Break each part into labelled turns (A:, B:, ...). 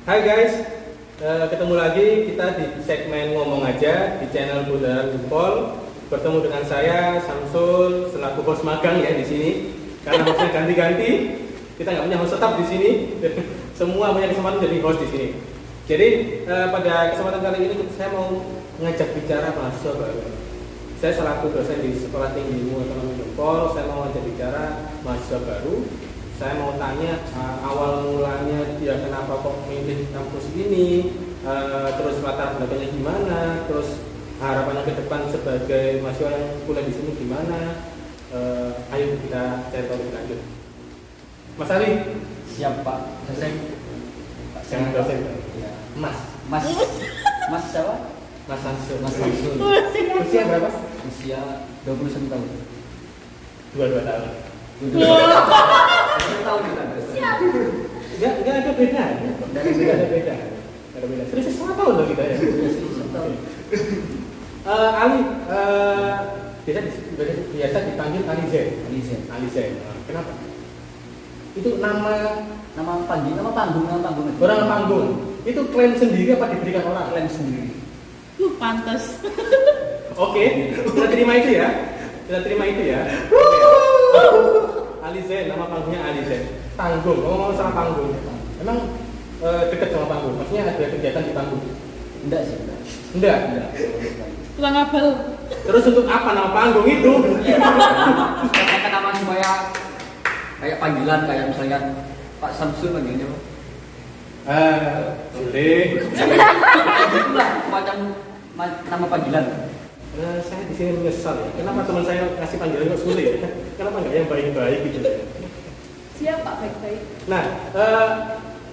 A: Hai guys, ketemu lagi kita di segmen Ngomong Aja di channel Bundaran Gempol. Bertemu dengan saya Samsul selaku host magang ya di sini. Karena hostnya ganti-ganti, kita nggak punya host tetap di sini. Semua punya kesempatan jadi host di sini. Jadi pada kesempatan kali ini saya mau ngajak bicara mahasiswa baru. Saya selaku dosen di Sekolah Tinggi Ilmu Ekonomi Gempol, saya mau ngajak bicara mahasiswa baru. Saya mau tanya awal mulanya dia kenapa kok milih kampus ini, terus latar belakangnya gimana, terus harapannya ke depan sebagai mahasiswa yang kuliah di sini gimana. Ayo kita cari tahu lebih lanjut. Mas Ali,
B: siap Pak dosen.
A: Jangan dosen.
B: Ya.
A: Mas
B: siapa?
A: Mas Samsul.
B: Mas Samsul.
A: Usia berapa?
B: Usia 21 tahun.
A: 22 tahun.
B: 21 tahun juga.
A: Enggak ada beda. Enggak ada beda. Serius 1 tahun loh kita ya. Ali, biasa dipanggil Ali Zen. Kenapa? Itu nama panggung. Orang panggung. Itu klaim sendiri apa diberikan orang?
B: Klaim sendiri.
C: Pantes.
A: Oke, kita terima itu ya. Ali Zen, nama panggungnya Ali Zen. Panggung, ngomong sama panggung. Emang dekat sama panggung? Maksudnya ada kegiatan di panggung?
B: Enggak sih.
A: Enggak.
C: Tukang abal.
A: Terus untuk apa nama panggung itu?
B: Katakan nama supaya kayak panggilan, kayak misalnya Pak Samsul panggilnya Pak.
A: Boleh.
B: Itulah semacam nama panggilan.
A: Saya di sini menyesal ya. Kenapa teman saya kasih panggilan kok sulit? Kenapa nggak yang baik-baik gitu?
C: Siap Pak, baik-baik.
A: Nah,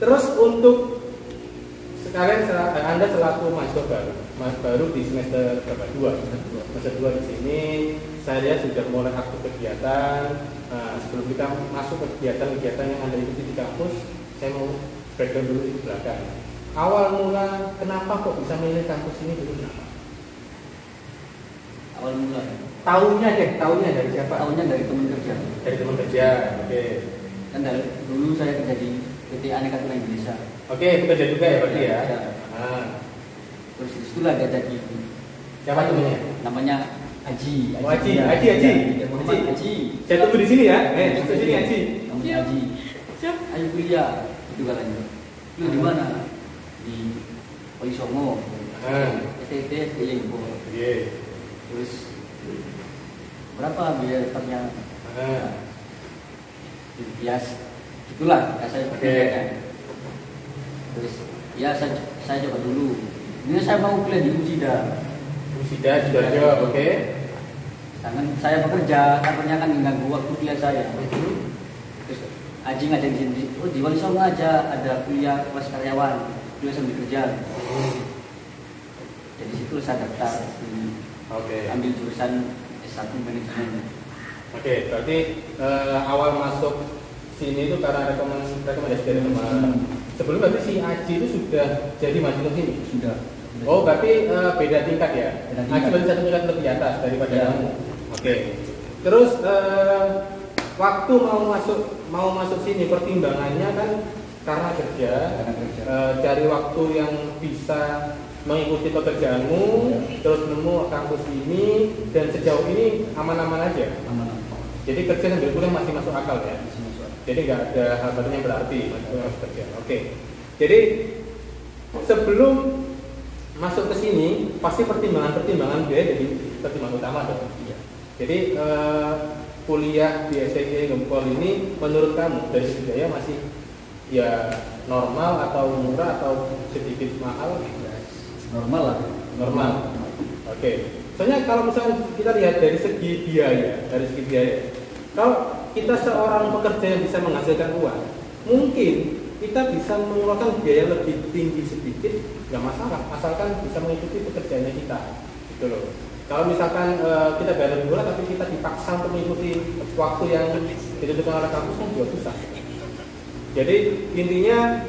A: terus untuk sekarang Anda selaku mahasiswa baru di semester berapa? 2. Semester 2 di sini saya lihat sudah mulai aktif kegiatan. Sebelum kita masuk ke kegiatan yang Anda ikuti di kampus, saya mau breakdown dulu di belakang. Awal mula kenapa kok bisa milih kampus ini dulu kenapa?
B: Awal mula.
A: Tahunnya dari siapa?
B: Tahunnya dari teman kerja.
A: Dari teman kerja. Oke.
B: Kan dulu saya kerja di PT Aneka Tuna Indonesia.
A: Oke, bekerja juga ya berarti ya.
B: Ya. Terus disitulah dia jadi.
A: Siapa temannya?
B: Namanya Haji.
A: Oh, Haji.
B: Muhammad Haji.
A: Saya tunggu di sini ya. Di sini Haji.
B: Namanya Haji.
C: Siap.
B: Ayo kuliah. Itu katanya. Lu di mana? Di Polisongo. STT SDY Gempol.
A: Iya.
B: Terus berapa biaya tetapnya? Ya, itulah ya, saya pertanyakan. Terus ya saya coba dulu. Ini saya mau kuliah di Unsida.
A: Sudah, oke.
B: Sedangkan saya bekerja, kantornya kan mengganggu waktu kuliah saya. Terus Aji ngajak di sini, oh di Wali Songo aja ada kuliah kelas karyawan, kuliah sambil kerja. Jadi situ saya daftar, ambil jurusan S1 manajemen.
A: Oke, berarti awal masuk sini itu karena rekomendasi dari teman. Sebelum berarti si Aji itu sudah jadi mahasiswa sini?
B: Sudah.
A: Oh, berarti beda tingkat ya?
B: Beda tingkat.
A: Aji berarti 1 tingkat lebih atas daripada
B: Ya.
A: kamu. Oke. Terus waktu mau masuk sini pertimbangannya kan karena kerja. Cari waktu yang bisa mengikuti pekerjaanmu, terus nemu kampus ini, dan sejauh ini aman-aman aja.
B: Aman.
A: Jadi kerja sambil kuliah masih masuk akal ya? Jadi nggak ada hambatan yang berarti masuk kerja. Oke. Jadi sebelum masuk ke sini pasti pertimbangan biaya jadi pertimbangan utama dong. Jadi kuliah di STT Gempol ini menurut kamu dari segi biaya masih ya normal atau murah atau sedikit mahal?
B: Normal.
A: Oke. Soalnya kalau misalnya kita lihat dari segi biaya, kalau kita seorang pekerja yang bisa menghasilkan uang, mungkin kita bisa mengeluarkan biaya lebih tinggi sedikit, nggak masalah, asalkan bisa mengikuti pekerjaannya kita, gitu loh. Kalau misalkan kita bayar lebih murah, tapi kita dipaksa untuk mengikuti waktu yang ditentukan oleh kampus kan juga susah. Jadi intinya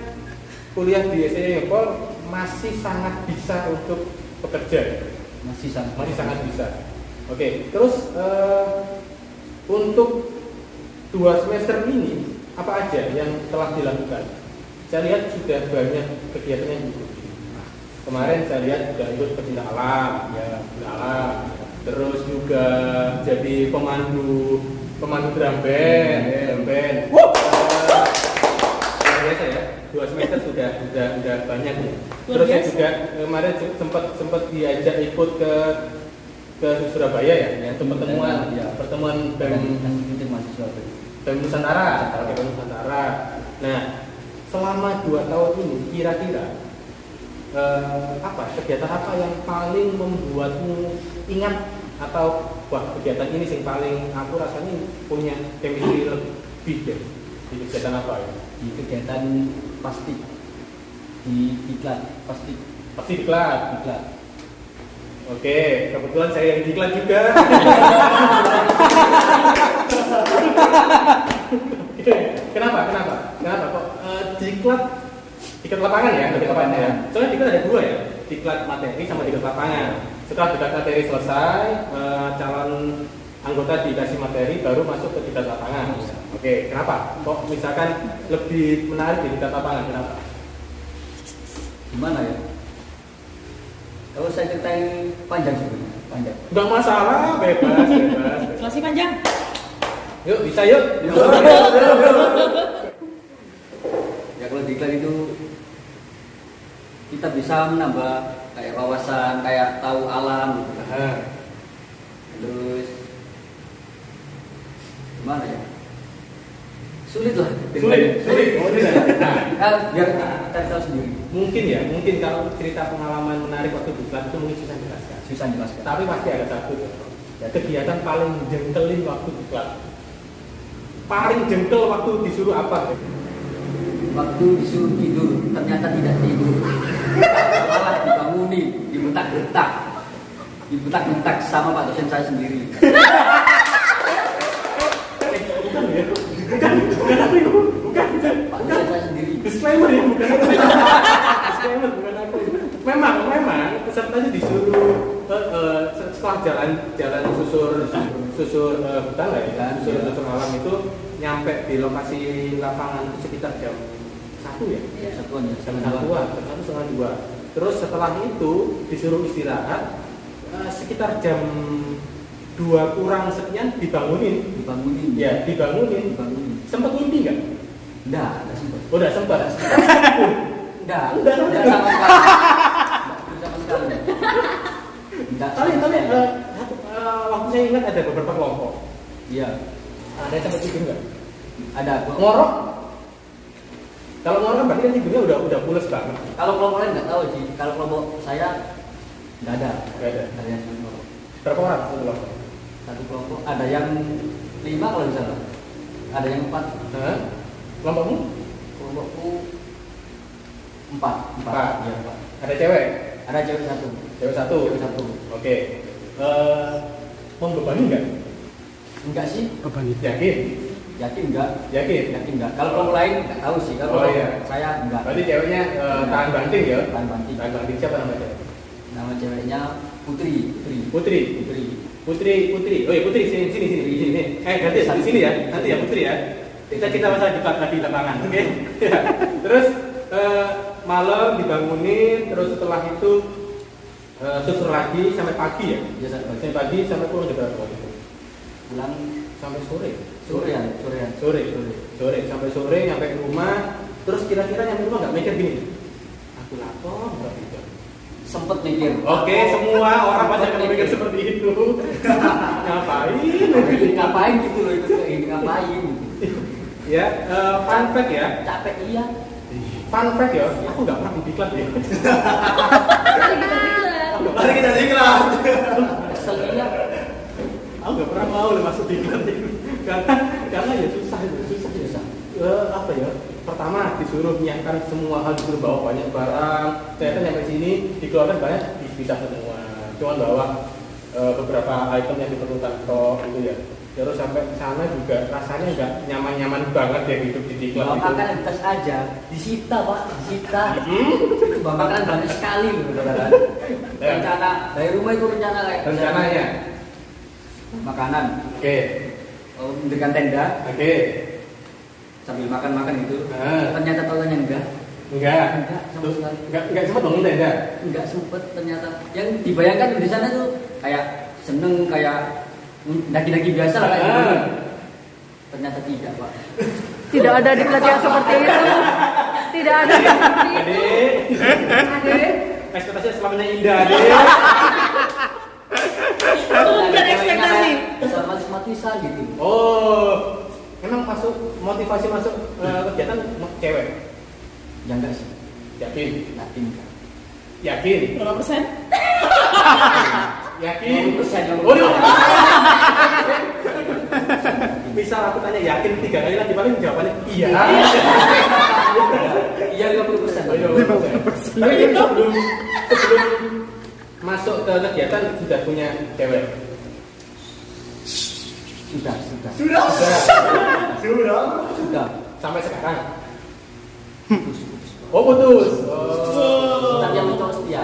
A: kuliah di STT Gempol masih sangat bisa untuk pekerja.
B: Masih
A: sangat bisa. Oke, terus untuk 2 semester ini apa aja yang telah dilakukan? saya lihat sudah banyak kegiatan yang diikuti. Kemarin saya lihat juga ikut pecinta alam, ya pecinta alam. Terus juga jadi pemandu drum band, luar biasa ya. 2 semester sudah banyak nih.
C: Luar
A: Terus saya
C: biasa.
A: juga kemarin sempat diajak ikut ke Surabaya ya, untuk pertemuan
B: dan mahasiswa.
A: BEM Nusantara. BEM Nusantara. Nah, selama 2 tahun ini kira-kira kegiatan apa yang paling membuatmu ingat atau wah kegiatan ini yang paling aku rasanya punya chemistry lebih deh. Di kegiatan apa ya?
B: Di kegiatan pasti di diklat pasti
A: Diklat. Oke, kebetulan saya yang diklat juga. Oke, kenapa kok diklat lapangan ya? Diklat lapangan ya. Soalnya diklat ada 2 ya, diklat materi sama diklat lapangan. Setelah diklat materi selesai, calon anggota dikasih materi baru masuk ke diklat lapangan. Oke, kenapa? Kok misalkan lebih menarik di diklat lapangan? Kenapa?
B: Gimana ya? Kalau saya ceritain panjang sebenarnya, panjang.
A: Enggak masalah, bebas.
C: Selesai panjang.
A: Yuk, bisa yuk.
B: Ya kalau diklat itu kita bisa menambah kayak wawasan, kayak tahu alam gitu. Terus gimana ya? Sulit lah.
A: Sulit.
B: Nah, biar kita tahu sendiri.
A: Mungkin kalau cerita pengalaman menarik waktu diklat itu mungkin susah jelaskan.
B: Susah jelaskan.
A: Tapi pasti ada satu kegiatan paling jengkelin waktu diklat. Paling jengkel waktu disuruh apa?
B: Waktu disuruh tidur, ternyata tidak tidur. Malah dibanguni, dibentak-bentak sama Pak dosen saya sendiri. Bukan. Pak dosen saya sendiri.
A: Disclaimer ya, bukan aku. Memang pesertanya disuruh setelah jalan susur hutan lah ya, susur malam itu nyampe di lokasi lapangan itu sekitar jam 1 ya?
B: Iya. Satuan ya.
A: Jam 1:30. Terus setelah itu disuruh istirahat sekitar jam 2 kurang sekian dibangunin. Ya, dibangunin. Sempat mimpi nggak?
B: Enggak sempat.
A: Oh, udah sempat.
B: Enggak sama sekali.
A: Tapi waktu saya ingat ada beberapa kelompok.
B: Iya.
A: Ada yang sempat tidur nggak?
B: Ada.
A: Ngorok? Kalau ngorok kan berarti kan tidurnya udah pules banget.
B: Kalau kelompok lain nggak tahu sih. Kalau kelompok saya nggak ada.
A: Nggak ada.
B: Ada yang ngorok.
A: Berapa orang satu kelompok?
B: Satu kelompok ada yang 5 kalau bisa lah. Ada yang 4.
A: Kelompokmu?
B: Kelompokku 4. Iya, 4.
A: Ada cewek?
B: Ada cewek 1.
A: Cewek satu. Oke. Membebani nggak?
B: Enggak sih.
A: Yakin?
B: Yakin enggak?
A: Yakin?
B: Enggak. Kalau kelompok lain enggak tahu sih. Kalau saya enggak.
A: Berarti ceweknya tahan banting ya?
B: Tahan banting.
A: Tahan banting siapa namanya?
B: Nama ceweknya Putri.
A: Putri. Oh iya Putri, sini. Ganti di sini ya. Nanti ya Putri ya. Kita masalah di lapangan, oke? Terus malam dibangunin, terus setelah itu susur lagi sampai pagi ya?
B: Iya,
A: sampai pagi sampai pulang jam berapa waktu itu?
B: Pulang
A: Sampai sore.
B: Sore
A: Sampai sore nyampe ke rumah. Terus kira-kira nyampe rumah nggak mikir gini? Aku lapar nggak gitu.
B: Sempet mikir.
A: Oke, semua orang pasti akan mikir seperti itu.
B: Ngapain gitu loh itu ngapain?
A: Ya, fun fact ya.
B: Capek iya.
A: Fun fact ya, aku nggak pernah diklat ya.
C: Mari kita diklat.
B: Kesel iya.
A: Aku nggak pernah mau masuk diklat itu. Karena ya susah. Apa ya? Pertama disuruh menyiapkan semua hal, disuruh bawa banyak barang. Ternyata nyampe sini dikeluarkan banyak bisa semua. Cuma bawa beberapa item yang diperlukan gitu ya. Terus sampai sana juga rasanya nggak nyaman banget ya hidup di diklat
B: Bawa
A: itu.
B: makanan tas aja disita Pak, disita. Itu bawa makanan banyak sekali loh saudara. Rencana dari rumah itu
A: Rencananya.
B: Makanan.
A: Oke.
B: Mendirikan tenda
A: Oke.
B: sambil makan gitu.
A: Ah.
B: Ternyata taunya enggak.
A: Enggak.
B: Enggak, sama sekali.
A: Enggak sempat bangun tenda.
B: Enggak sempet ternyata. Yang dibayangkan di sana tuh kayak seneng, kayak daki-daki biasa lah kayak gitu. Ternyata tidak, Pak.
D: Tidak ada di pelatihan seperti itu. Tidak ada seperti itu.
A: Adik, ekspektasinya semakin indah, Adik.
C: Bukan ekspektasi.
B: Sama mati-matisan gitu.
A: Oh, emang motivasi masuk kegiatan cewek?
B: Ya enggak sih.
A: Yakin?
B: Yakin.
A: Yakin?
C: Berapa persen?
A: Yakin?
B: 50%.
A: Oh, iya. Misal aku tanya yakin 3 kali lagi paling jawabannya iya.
B: Iya 50%.
A: Tapi sebelum masuk ke kegiatan sudah punya cewek?
B: Sudah.
C: Sudah.
A: Sampai sekarang? Oh, putus. Oh.
B: Tapi yang cowok setia.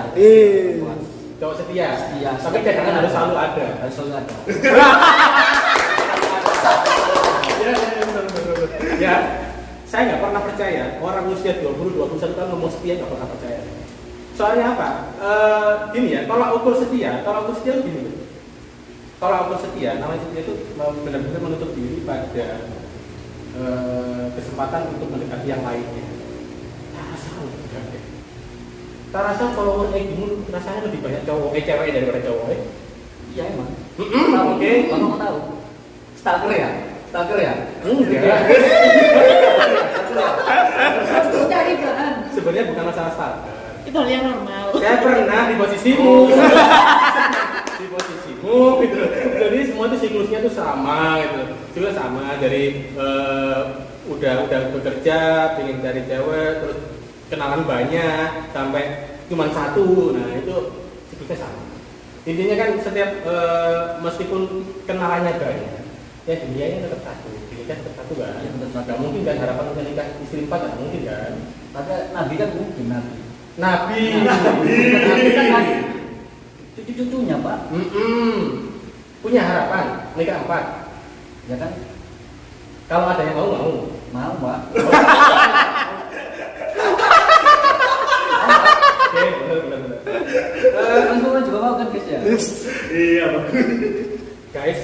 A: Cowok setia.
B: Setia.
A: Tapi cadangan harus selalu ada.
B: Harus selalu ada.
A: Ya, saya nggak pernah percaya orang usia 20-21 tahun ngomong setia, nggak pernah percaya. Soalnya apa? Gini ya, tolak ukur setia gini. Tolak ukur setia, namanya setia itu benar-benar menutup diri pada kesempatan untuk mendekati yang lainnya. Tak rasa kalau kamu rasanya lebih banyak cewek daripada cowok.
B: Iya emang.
A: Oke.
B: Kamu mau tahu? Stalker ya?
A: Enggak.
C: Cari bahan.
A: Sebenarnya bukan masalah stalker.
C: Itu hal yang normal.
A: Saya pernah di posisimu. Di posisimu gitu. Jadi semua itu siklusnya tuh sama gitu. Juga sama dari udah bekerja, pengen cari cewek, terus kenalan banyak sampai cuma satu. Nah, itu siklusnya sama. Intinya kan setiap meskipun kenalannya banyak, ya dunianya tetap satu. Ini kan tetap satu kan.
B: Ya, tetap satu.
A: Gak mungkin kan harapan untuk nikah istri 4 gak mungkin kan.
B: Ada Nabi kan mungkin Nabi.
A: Nabi
B: kan Nabi. Cucu-cucunya Pak.
A: Punya harapan nikah 4.
B: Ya kan?
A: Kalau ada yang mau.
B: Mau Pak.
A: Oke, benar.
B: Langsung juga mau kan guys ya?
C: Iya, Bang.
A: Guys,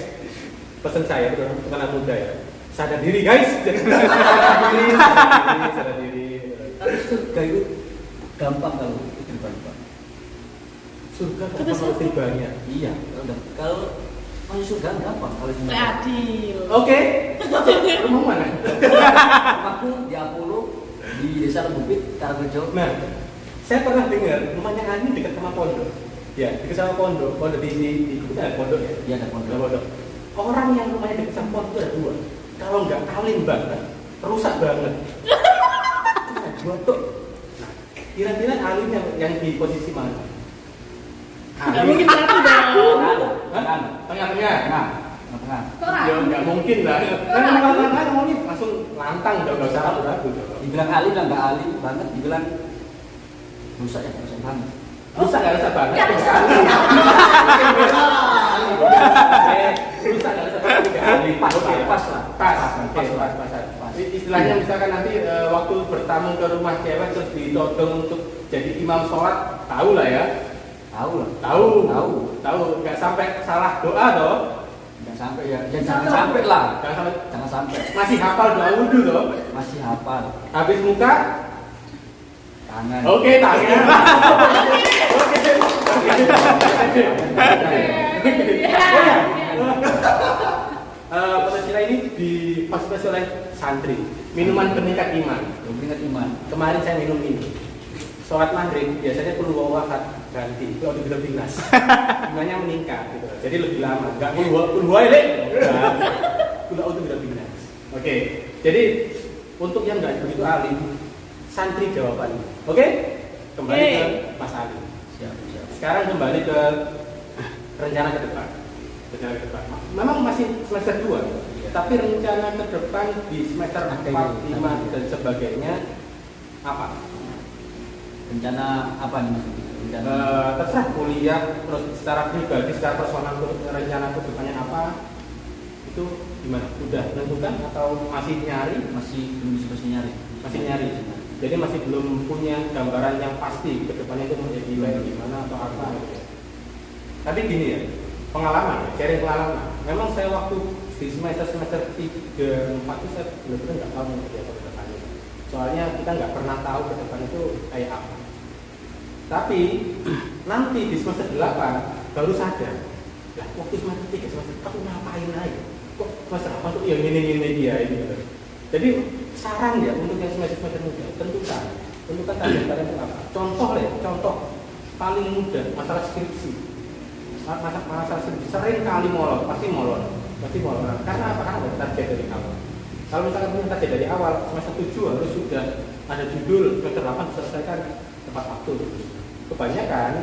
A: pesan saya untuk anak muda ya, sadar diri guys. Sadar diri.
B: Tapi surga itu gampang kalau itu Pak.
A: Surga kalau banyak.
B: Iya, kalau masuk surga gampang kalau cuma.
C: Adil.
A: Oke. Lu mau mana?
B: Aku di Apollo di Desa Lembupit, Karangrejo.
A: Nah, saya pernah dengar rumahnya Ani dekat sama pondok. Ya, dekat sama pondok. Pondok di kita ada pondok ya.
B: Iya ada
A: Ada
B: pondok.
A: pondok. Orang yang rumahnya dekat sama pondok itu ada 2. Kalau nggak alim banget, rusak banget. Ada 2 tuh. Nah, kira-kira alim yang di posisi mana?
C: Nggak mungkin satu dong.
B: Kan?
A: Tengah-tengah.
B: Nah, tengah.
A: Ya nggak mungkin lah. Kan tengah-tengah ngomongnya langsung lantang, nggak usah ragu-ragu.
B: Dibilang alim lah nggak alim banget, dibilang rusak ya rusak banget.
A: Rusak nggak rusak banget. Rusak nggak rusak banget.
B: Pas lah.
A: Pas. Istilahnya misalkan nanti waktu bertamu ke rumah cewek terus ditodong untuk jadi imam sholat, tahu lah ya.
B: Tahu.
A: Tahu. Nggak sampai salah doa toh.
B: Jangan sampai ya. Jangan sampai lah.
A: Jangan sampai.
B: Jangan sampai.
A: Masih hafal doa wudhu toh.
B: Masih hafal.
A: Habis muka.
B: Tangan.
A: Oke, tangan. Pancasila ini difasilitasi oleh santri. Minuman peningkat iman.
B: Peningkat iman.
A: Kemarin saya minum ini. Sholat maghrib biasanya perlu wawahat ganti. Itu auto binas. Imannya meningkat. Gitu. Jadi lebih lama. Enggak perlu wailek. Perlu auto binas. Oke. Jadi untuk yang nggak begitu alim, santri jawabannya. Oke? Kembali ke Mas Ali.
B: Siap.
A: Sekarang kembali ke rencana ke depan. Memang masih semester 2, tapi rencana ke depan di semester 4, 5 dan sebagainya apa?
B: Rencana apa nih Mas? Rencana
A: Terserah kuliah, terus secara pribadi, secara personal rencana ke depannya apa? Itu gimana? Udah menentukan atau masih nyari?
B: masih belum bisa nyari.
A: Masih nyari. Jadi masih belum punya gambaran yang pasti ke depannya itu mau jadi kayak gimana atau apa gitu. Tapi gini ya, pengalaman, sharing pengalaman. Memang saya waktu di semester 3, 4 itu saya benar-benar nggak tahu mau jadi apa ke depannya. Soalnya kita nggak pernah tahu ke depan itu kayak apa. Tapi nanti di semester 8 baru sadar, lah waktu semester 3, semester 4 aku ngapain aja? Kok semester 8 tuh yang ini dia ini gitu. Jadi saran ya untuk yang semester muda, tentukan target kalian itu apa. Contoh paling mudah masalah skripsi. Masalah skripsi sering kali molor, pasti molor. Karena apa? Karena ada target dari awal. Kalau misalkan punya target dari awal, semester 7 harus sudah ada judul, semester 8 selesaikan tepat waktu. Kebanyakan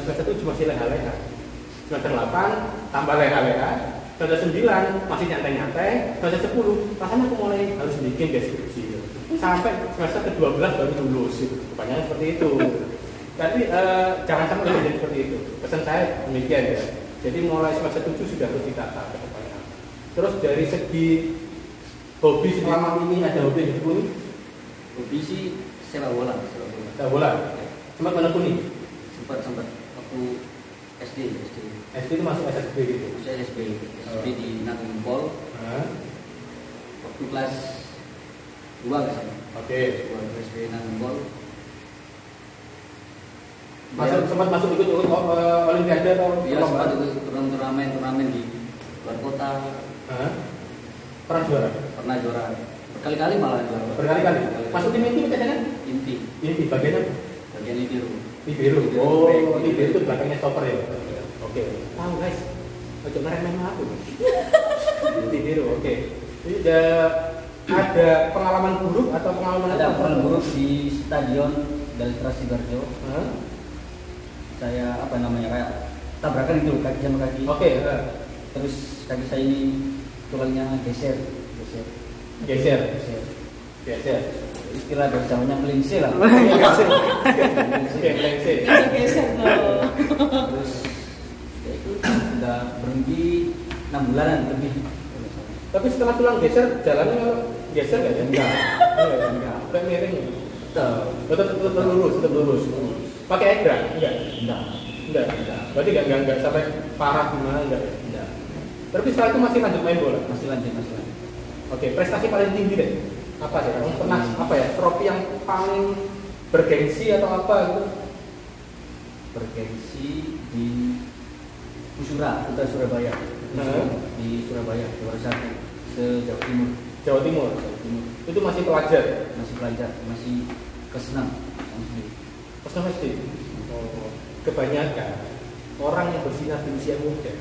A: semester 7 masih leha-leha. Semester 8 tambah leha-leha. Semester 9 masih nyantai-nyantai. Semester 10 rasanya aku mulai harus bikin deskripsi. Sampai semester ke-12 baru lulus. Kebanyakan seperti itu. Tapi jangan sampai jadi seperti itu. Pesan saya demikian ya. Jadi mulai semester 7 sudah harus ditata ke depannya. Terus dari segi hobi selama ini ada hobi yang ditekuni?
B: Hobi sih sepak bola.
A: Sepak bola. Sempat menekuni?
B: Sempat waktu SD.
A: SD itu masuk SSB gitu?
B: Masuk SSB di Nagumpol. Waktu kelas 2 kan?
A: Oke.
B: SD Nagumpol.
A: Sempat masuk ikut olimpiade atau?
B: Iya, sempat ikut turnamen di luar kota.
A: Pernah juara?
B: Pernah juara. Berkali-kali malah juara.
A: Berkali-kali? Masuk tim inti kan? Inti, bagian apa?
B: Bagian biru.
A: Biru. Oh, biru itu belakangnya stopper ya? Oke. Tahu guys, ojo ngeremehin aku. Biru, oke. Jadi ada pengalaman buruk atau pengalaman
B: Ada pengalaman buruk di stadion Delta Sidoarjo. Saya kayak tabrakan itu kaki sama kaki.
A: Oke.
B: Terus kaki saya ini tulangnya geser. Istilah bahasa Jawanya melingse lah.
A: Melingse.
C: Geser tuh.
B: Terus ya itu sudah berhenti 6 bulanan lebih.
A: Tapi setelah tulang geser, jalannya geser nggak ya? Enggak. Kayak miring. Tetap lurus. Pakai egrang? Enggak. Berarti enggak sampai parah gimana enggak?
B: Tidak.
A: Tapi setelah itu masih lanjut main bola?
B: Masih lanjut.
A: Oke, prestasi paling tinggi deh. Apa sih? Kamu pernah trofi yang paling bergengsi atau apa gitu?
B: Bergengsi di Pusura, Kota Surabaya. Di Surabaya, juara 1 se-Jawa Timur.
A: Jawa Timur. Itu masih pelajar?
B: Masih pelajar, masih kesenang.
A: Pas SD. Kebanyakan orang yang bersinar di usia muda,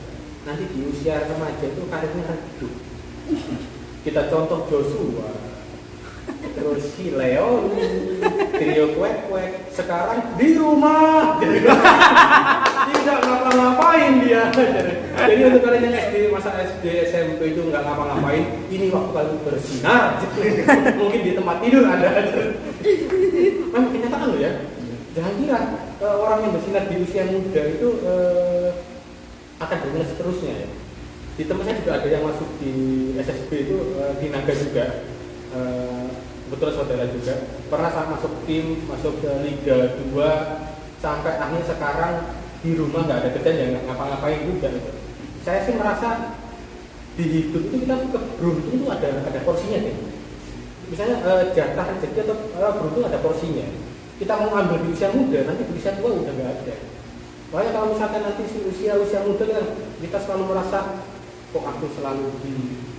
A: nanti di usia remaja itu karirnya redup. Kita contoh Joshua, terus si Leo, Trio Kuek, sekarang di rumah. Tidak ngapa-ngapain dia. Jadi untuk kalian yang masa SD, SMP itu nggak ngapa-ngapain, ini waktu kalian bersinar. Mungkin di tempat tidur Anda. Memang kenyataan loh ya. Jangan kira orang yang bersinar di usia muda itu akan bersinar seterusnya ya. Di tempat saya juga ada yang masuk di SSB itu di Naga juga, betul saudara juga pernah masuk tim, masuk ke Liga 2 sampai akhirnya sekarang di rumah nggak ada kerjaan, yang ngapa-ngapain juga. Saya sih merasa di hidup itu kita beruntung itu ada porsinya deh. Misalnya jatah rezeki atau beruntung ada porsinya. Kita mau ambil di usia muda, nanti di usia tua udah nggak ada. Makanya kalau misalkan nanti usia muda kita selalu merasa kok aku selalu di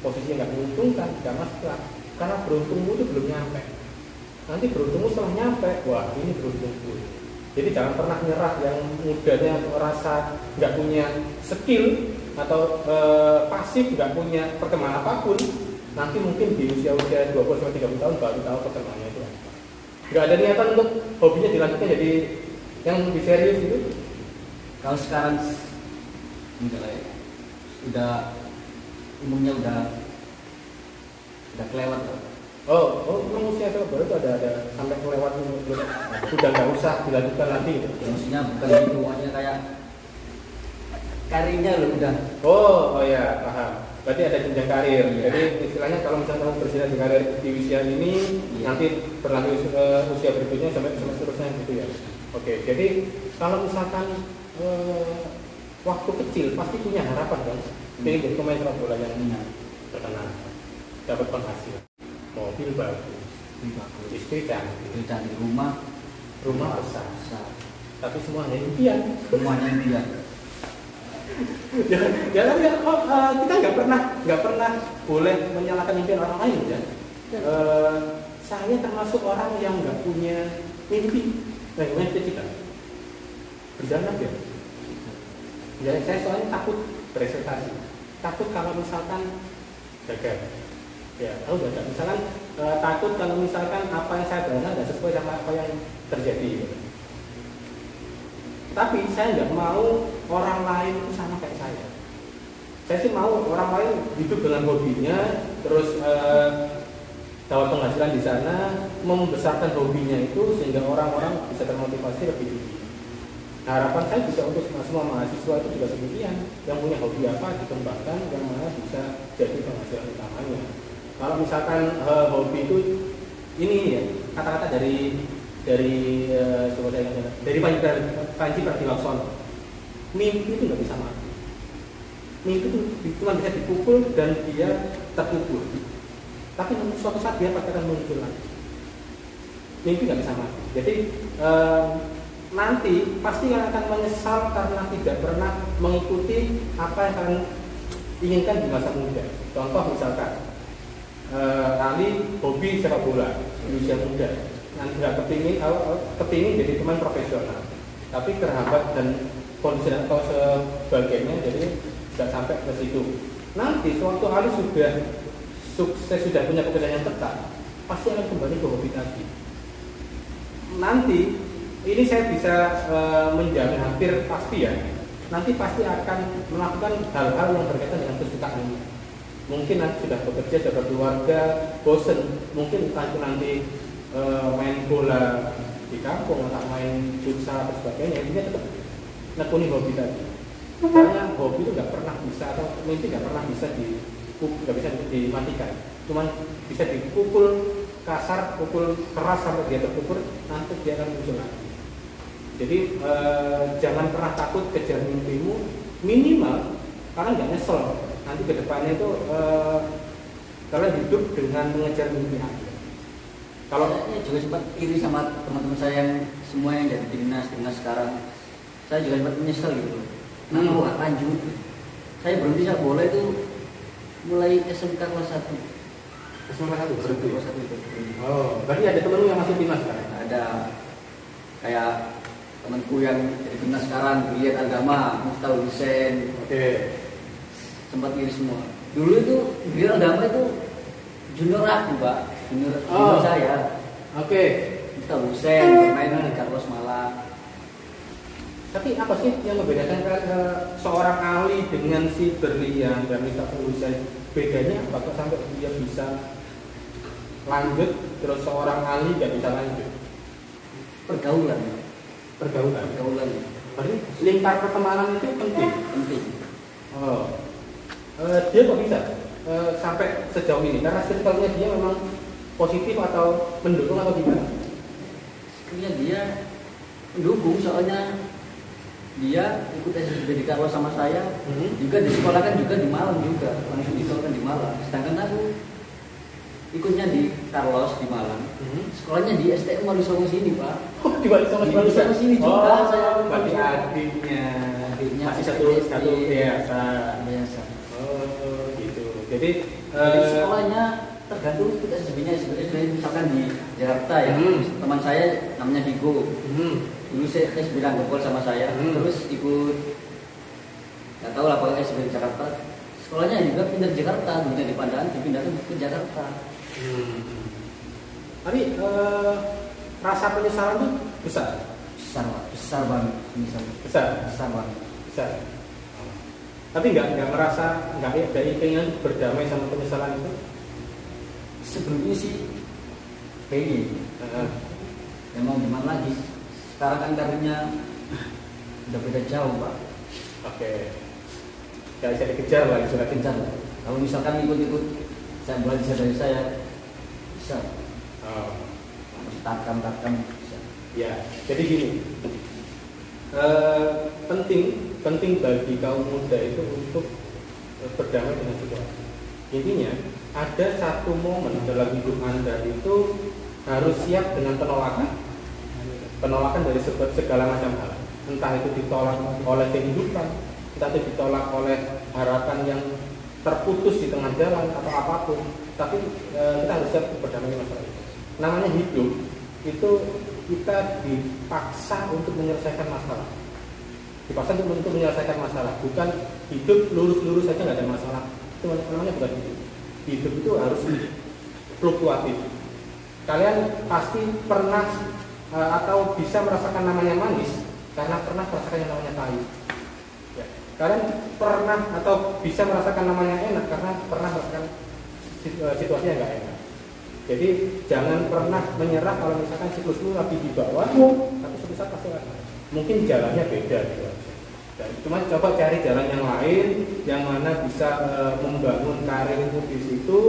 A: posisi yang nggak menguntungkan, nggak masalah. Karena beruntungmu itu belum nyampe. Nanti beruntungmu setelah nyampe, wah ini beruntungku. Jadi jangan pernah nyerah yang mudanya merasa nggak punya skill atau pasif, nggak punya perkembangan apapun. Nanti mungkin di usia-usia 20-30 tahun baru tahu perkembangannya itu. Nggak ada niatan untuk hobinya dilanjutkan jadi yang lebih serius gitu.
B: Kalau sekarang enggak lah ya. Udah umurnya udah kelewat loh.
A: Oh, memang usia baru itu ada sampai kelewat udah nggak usah dilanjutkan lagi.
B: Maksudnya bukan gitu, maksudnya kayak karirnya loh udah.
A: Oh ya, paham. Berarti ada jenjang karir.
B: Iya.
A: Jadi istilahnya kalau misalnya kamu bersinar di karir di usia ini,
B: iya.
A: Nanti berlanjut usia berikutnya sampai seterusnya gitu ya. Oke, jadi kalau misalkan waktu kecil pasti punya harapan kan, jadi jadi pemain sepak bola yang terkenal, dapat penghasilan, mobil bagus, istri cantik, rumah besar, tapi semuanya impian.
B: semuanya impian.
A: Jangan kita nggak pernah boleh menyalahkan impian orang lain ya. Saya termasuk orang yang nggak punya mimpi, nggak punya cita-cita. Berjalan ya. Ya, saya soalnya takut presentasi, takut kalau misalkan gagal. Ya, tahu gagal. Misalkan takut kalau misalkan apa yang saya bayangkan nggak sesuai sama apa yang terjadi. Gitu. Tapi saya nggak mau orang lain itu sama kayak saya. Saya sih mau orang lain hidup dengan hobinya, terus dapat penghasilan di sana, membesarkan hobinya itu sehingga orang-orang bisa termotivasi lebih tinggi. Nah, harapan saya juga untuk semua mahasiswa itu juga demikian, yang punya hobi apa dikembangkan, yang mana bisa jadi penghasilan utamanya. Kalau misalkan hobi itu ini ya kata-kata dari Panji Pragiwaksono, mimpi itu nggak bisa mati. Mimpi itu cuma bisa dipukul dan dia terkubur. Tapi suatu saat dia pasti akan muncul lagi. Mimpi nggak bisa mati. Jadi nanti pasti akan menyesal karena tidak pernah mengikuti apa yang kalian inginkan di masa muda. Contoh misalkan Ali hobi sepak bola di usia muda, nanti nggak kepingin jadi pemain profesional, tapi terhambat dan kondisi atau sebagainya, jadi tidak sampai ke situ. Nanti suatu hari sudah sukses, sudah punya pekerjaan yang tetap, pasti akan kembali ke hobi tadi. Nanti ini saya bisa menjamin hampir pasti ya, nanti pasti akan melakukan hal-hal yang berkaitan dengan kesukaannya. Mungkin nanti sudah bekerja, sudah berkeluarga, bosen, mungkin entah itu nanti main bola di kampung atau main futsal atau sebagainya, intinya tetap nekuni hobi tadi. Karena hobi itu nggak pernah bisa, atau mimpi nggak pernah bisa dimatikan, cuman bisa dipukul kasar, pukul keras sampai dia terkubur, nanti dia akan muncul lagi. Jadi jangan pernah takut kejar mimpimu, minimal karena nggak nyesel nanti ke depannya itu kalian hidup dengan mengejar mimpi aja. Kalau
B: saya juga sempat iri sama teman-teman saya yang semua yang jadi timnas sekarang, saya juga sempat menyesal gitu. Kenapa nggak lanjut? Saya berhenti sepak bola itu mulai SMK kelas 1.
A: SMK 1 berhenti.
B: Kelas 1 itu.
A: Oh, berarti ada temenmu yang masuk timnas sekarang?
B: Ada kayak temanku yang jadi timnas sekarang, Giliat Agama, Muftahul Hussein.
A: Oke.
B: Sempat iri semua. Dulu itu Giliat Agama itu junior aku, Pak. Junior saya.
A: Oke.
B: Muftahul Hussein bermain di Carlos Malang.
A: Tapi apa sih yang membedakan seorang Ali dengan si Berlian dan Muftahul Hussein? Bedanya apakah sampai dia bisa lanjut, terus seorang Ali nggak bisa lanjut?
B: Pergaulan.
A: Berarti lingkar pertemanan itu penting. Oh, dia kok bisa sampai sejauh ini? Karena circle-nya dia memang positif atau mendukung atau gimana?
B: Sebenarnya dia mendukung, soalnya dia ikut SSB di Carlos sama saya, juga di sekolah kan juga di Malang juga, langsung di sekolah kan di Malang. Sedangkan aku ikutnya di Carlos di Malang, sekolahnya di STM Walisongo sini, Pak.
A: Oh, di Walisongo
B: sini juga. Saya
A: berarti adiknya masih satu biasa. Oh, gitu. Jadi
B: sekolahnya tergantung ikut SSB-nya. SSB misalkan di Jakarta ya, teman saya namanya Vigo. Dulu saya bilang gopol sama saya, terus ikut nggak tahu lah pokoknya SSB di Jakarta. Sekolahnya juga pindah di Jakarta, dulunya di Pandaan, dipindahkan ke Jakarta.
A: Tapi rasa penyesalan itu besar
B: banget
A: besar. Tapi nggak merasa, nggak ada keinginan berdamai sama penyesalan itu?
B: Sebelumnya sih pengen, ya mau gimana lagi, sekarang kan karirnya udah beda jauh, Pak.
A: Oke, nggak bisa dikejar lah, sudah
B: Kejar. Kalau misalkan ikut saya belajar dari saya bisa. tarkam
A: Ya, jadi gini, penting bagi kaum muda itu untuk berdamai dengan situasi. Intinya ada satu momen dalam hidup Anda itu harus siap dengan penolakan dari segala macam hal. Entah itu ditolak oleh kehidupan, entah itu ditolak oleh harapan yang terputus di tengah jalan atau apapun. Tapi kita harus siap berdamai dengan masalah itu. Namanya hidup itu kita dipaksa untuk menyelesaikan masalah. Dipaksa untuk menyelesaikan masalah, bukan hidup lurus-lurus saja nggak ada masalah. Itu namanya bukan hidup. Hidup itu harus fluktuatif. Kalian pasti pernah atau bisa merasakan namanya manis karena pernah merasakan yang namanya pahit. Ya. Kalian pernah atau bisa merasakan namanya enak karena pernah merasakan situasi yang nggak enak. Jadi jangan pernah menyerah kalau misalkan siklusmu lagi di bawah, tapi suatu saat pasti akan. Mungkin jalannya beda gitu. Dan cuma coba cari jalan yang lain, yang mana bisa membangun karirmu di situ,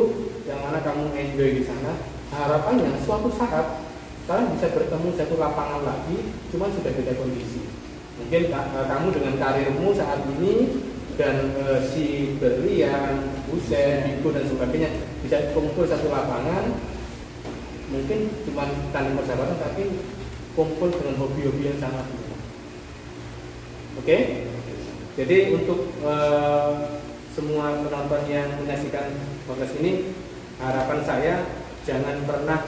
A: yang mana kamu enjoy di sana. Harapannya suatu saat kalian bisa bertemu satu lapangan lagi, cuma sudah beda kondisi. Mungkin kamu dengan karirmu saat ini dan si Berlian, Busen, Bigo dan sebagainya bisa kumpul satu lapangan, mungkin cuma tali persahabatan tapi kumpul dengan hobi-hobi yang sama. Oke? Jadi untuk semua penonton yang menyaksikan podcast ini, harapan saya jangan pernah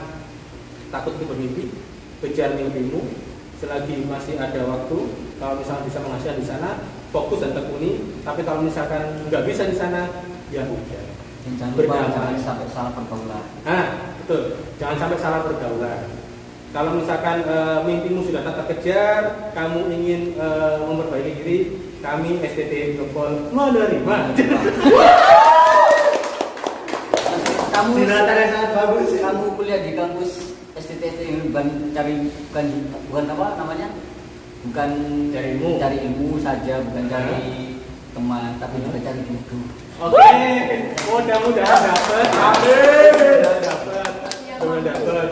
A: takut untuk bermimpi, kejar mimpimu selagi masih ada waktu. Kalau misalnya bisa menghasilkan di sana, fokus dan tekuni. Tapi kalau misalkan nggak bisa di sana, ya udah.
B: jangan sampai salah pergaulan.
A: Betul. Jangan sampai salah pergaulan. Kalau misalkan mimpimu sudah tak terkejar, kamu ingin memperbaiki diri, kami STT Gempol menerima.
B: Kamu
A: Sinatan yang sangat bagus.
B: Kamu kuliah di kampus STT bukan apa namanya? Bukan cari ilmu saja, bukan cari teman, tapi juga cari buku.
A: Oke, mudah-mudahan dapat. Amin. Dapat.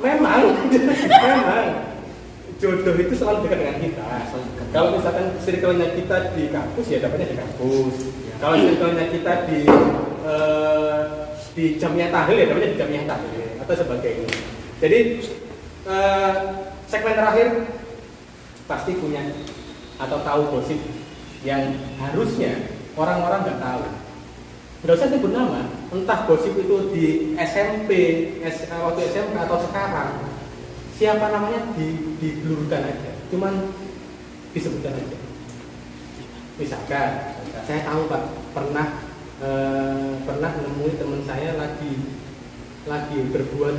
A: Memang jodoh itu selalu dekat dengan kita. Kalau misalkan circle-nya kita di kampus, ya dapatnya di kampus. Kalau circle-nya kita di jamiah tahlil, ya dapatnya di jamiah tahlil atau sebagainya. Jadi segmen terakhir pasti punya atau tahu gosip yang harusnya orang-orang nggak tahu. Nggak usah sebut nama, entah gosip itu di SMP, waktu SMK atau sekarang, siapa namanya diblurkan aja, cuman disebutkan aja. Misalkan, saya tahu Pak, pernah menemui teman saya lagi berbuat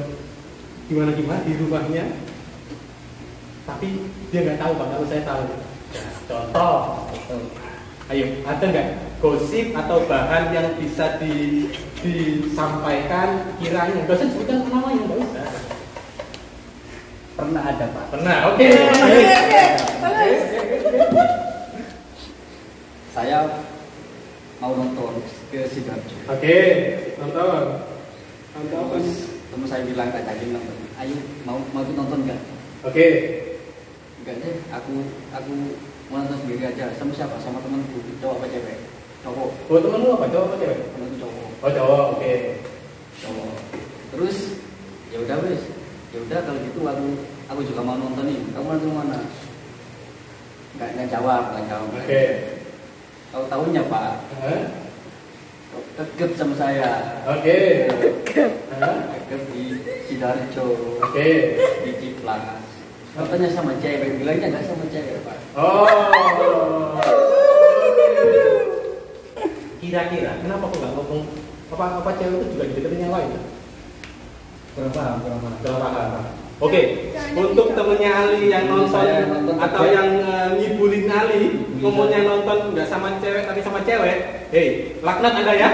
A: gimana di rumahnya, tapi dia nggak tahu Pak, kalau saya tahu. Contoh, ayo, ada nggak gosip atau bahan yang bisa disampaikan kiranya? Nggak usah sebutkan namanya, nggak usah.
B: Pernah ada Pak.
A: Pernah, oke.
B: Saya mau nonton ke Sidoarjo.
A: Oke, nonton.
B: Terus teman saya bilang ngajakin nonton. Ayo, mau nonton nggak?
A: Oke.
B: Enggak deh, aku mau nonton sendiri aja. Sama siapa? Sama temanku, cowok apa cewek? Cowok.
A: Oh, temenmu apa? Cowok apa cewek?
B: Temanku cowok.
A: Oh, cowok, oke.
B: Cowok. Terus ya udah wes. Ya udah kalau gitu aku juga mau nonton nih. Kamu nonton mana? Enggak jawab.
A: Oke.
B: Tahu-tahunya Pak. Kegep sama saya.
A: Oke.
B: Kegep di Sidoarjo.
A: Oke.
B: Di Ciplas. Katanya sama cewek, bilangnya nggak sama cewek Pak.
A: Oh. Kira-kira kenapa kok nggak ngomong apa cewek itu juga dideketin yang lain?
B: Kurang paham.
A: Oke, untuk temennya Ali yang nonton atau yang ngibulin Ali, ngomongnya nonton nggak sama cewek tapi sama cewek, hei, laknat Anda ya.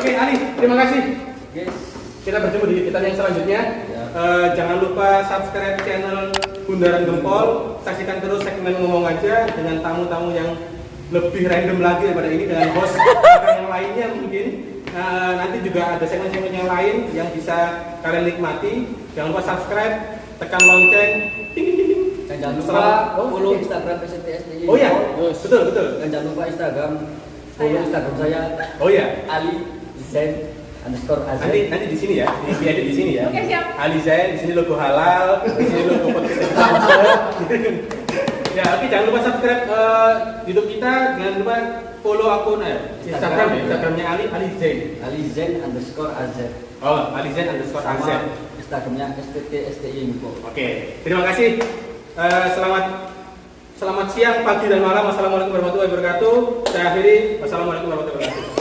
A: Oke, Ali, terima kasih.
B: Yes.
A: Kita bertemu di kita yang selanjutnya.
B: Ya.
A: Jangan lupa subscribe channel Bundaran Gempol. Saksikan terus segmen ngomong aja dengan tamu-tamu yang lebih random lagi daripada ini, dengan host yang lainnya mungkin. nanti juga ada segmen-segmen yang lain yang bisa kalian nikmati. Jangan lupa subscribe, tekan lonceng. Ting, ting, ting, ting.
B: Dan jangan lupa follow Instagram PCTSTI.
A: Oh ya, betul.
B: Dan jangan lupa follow Instagram saya
A: Oh ya,
B: Ali_Zen_AZ.
A: nanti di sini ya, di edit di sini ya.
C: Oke, siap.
A: Ali Zain, di sini logo halal, di sini logo podcast. Ya, oke, jangan lupa subscribe YouTube kita, jangan lupa follow akun Instagramnya Ali Zain.
B: Ali_Zen_AZ.
A: Oh, Ali Zain _AZ.
B: Sama Instagramnya STI Info.
A: Oke, terima kasih. Selamat siang, pagi dan malam. Wassalamualaikum warahmatullahi wabarakatuh. Saya akhiri. Wassalamualaikum warahmatullahi wabarakatuh.